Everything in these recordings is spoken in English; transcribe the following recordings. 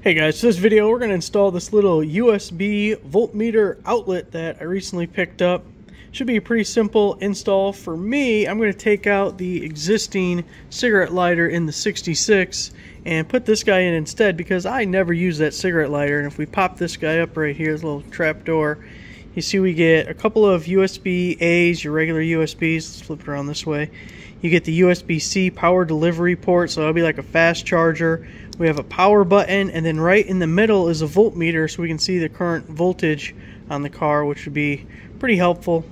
Hey guys, so this video we're going to install this little USB voltmeter outlet that I recently picked up. Should be a pretty simple install. For me, I'm going to take out the existing cigarette lighter in the 66 and put this guy in instead because I never use that cigarette lighter. And if we pop this guy up right here, this little trap door, you see we get a couple of USB-A's, your regular USBs. Let's flip it around this way. You get the USB-C power delivery port, so it'll be like a fast charger. We have a power button, and then right in the middle is a voltmeter so we can see the current voltage on the car, which would be pretty helpful.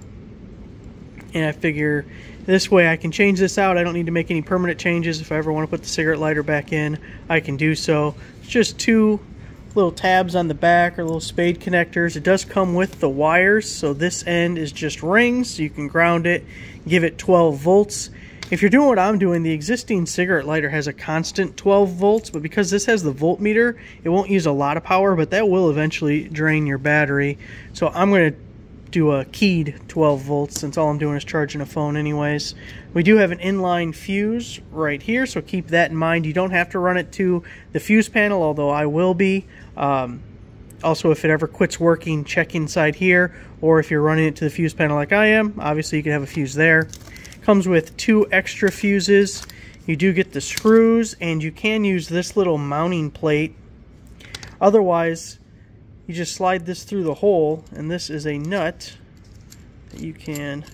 And I figure this way I can change this out. I don't need to make any permanent changes. If I ever want to put the cigarette lighter back in, I can do so. It's just two little tabs on the back, or little spade connectors. It does come with the wires, so this end is just rings, so you can ground it, give it 12 volts. If you're doing what I'm doing, the existing cigarette lighter has a constant 12 volts, but because this has the voltmeter, it won't use a lot of power, but that will eventually drain your battery. So I'm going to do a keyed 12 volts since all I'm doing is charging a phone anyways. We do have an inline fuse right here, so keep that in mind. You don't have to run it to the fuse panel, although I will be. Also, if it ever quits working, check inside here, or if you're running it to the fuse panel like I am, obviously you can have a fuse there. Comes with 2 extra fuses. You do get the screws, and you can use this little mounting plate. Otherwise, you just slide this through the hole, and this is a nut that you can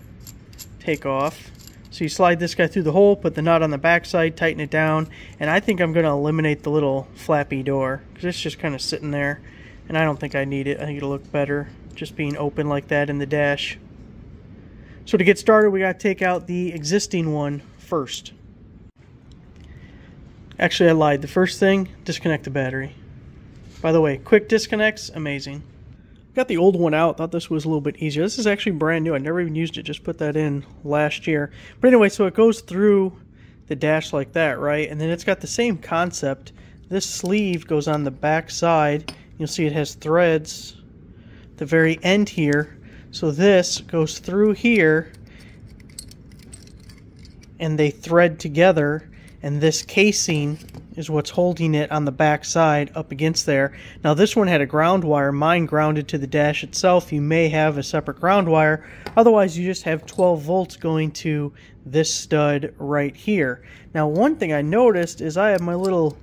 take off. So you slide this guy through the hole, put the nut on the back side, tighten it down, and I think I'm going to eliminate the little flappy door because it's just kind of sitting there, and I don't think I need it. I think it'll look better just being open like that in the dash. So to get started, we got to take out the existing one first. Actually, I lied. The first thing, disconnect the battery. By the way, quick disconnects, amazing. Got the old one out. Thought this was a little bit easier. This is actually brand new. I never even used it. Just put that in last year. But anyway, so it goes through the dash like that, right? And then it's got the same concept. This sleeve goes on the back side. You'll see it has threads at the very end here. So this goes through here, and they thread together, and this casing is what's holding it on the back side up against there. Now this one had a ground wire. Mine grounded to the dash itself. You may have a separate ground wire. Otherwise, you just have 12 volts going to this stud right here. Now one thing I noticed is I have my little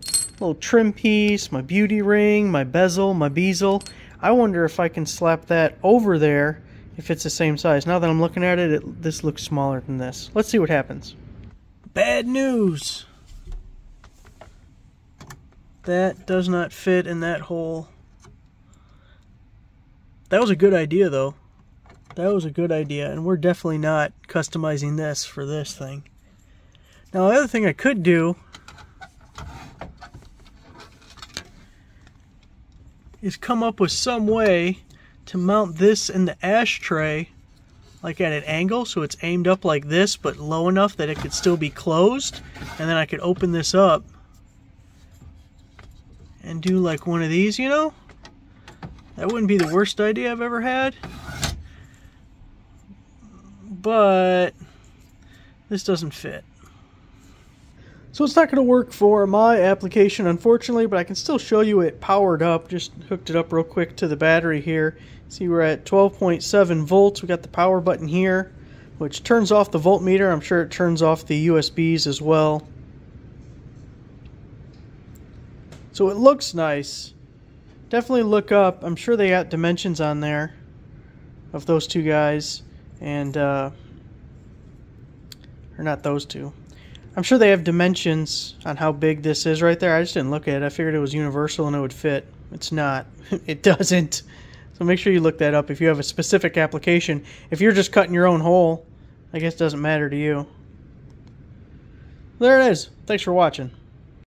trim piece, my beauty ring, my bezel, my bezel. I wonder if I can slap that over there if it's the same size. Now that I'm looking at it, this looks smaller than this. Let's see what happens. Bad news. That does not fit in that hole. That was a good idea though. That was a good idea, and we're definitely not customizing this for this thing. Now the other thing I could do is come up with some way to mount this in the ashtray like at an angle, so it's aimed up like this but low enough that it could still be closed, and then I could open this up and do like one of these, you know? That wouldn't be the worst idea I've ever had, but this doesn't fit. So it's not going to work for my application, unfortunately, but I can still show you it powered up. Just hooked it up real quick to the battery here. See, we're at 12.7 volts. We got the power button here, which turns off the voltmeter. I'm sure it turns off the USBs as well. So it looks nice. Definitely look up. I'm sure they got dimensions on there of those two guys, and or not those two. I'm sure they have dimensions on how big this is right there. I just didn't look at it. I figured it was universal and it would fit. It's not. It doesn't. So make sure you look that up if you have a specific application. If you're just cutting your own hole, I guess it doesn't matter to you. There it is. Thanks for watching.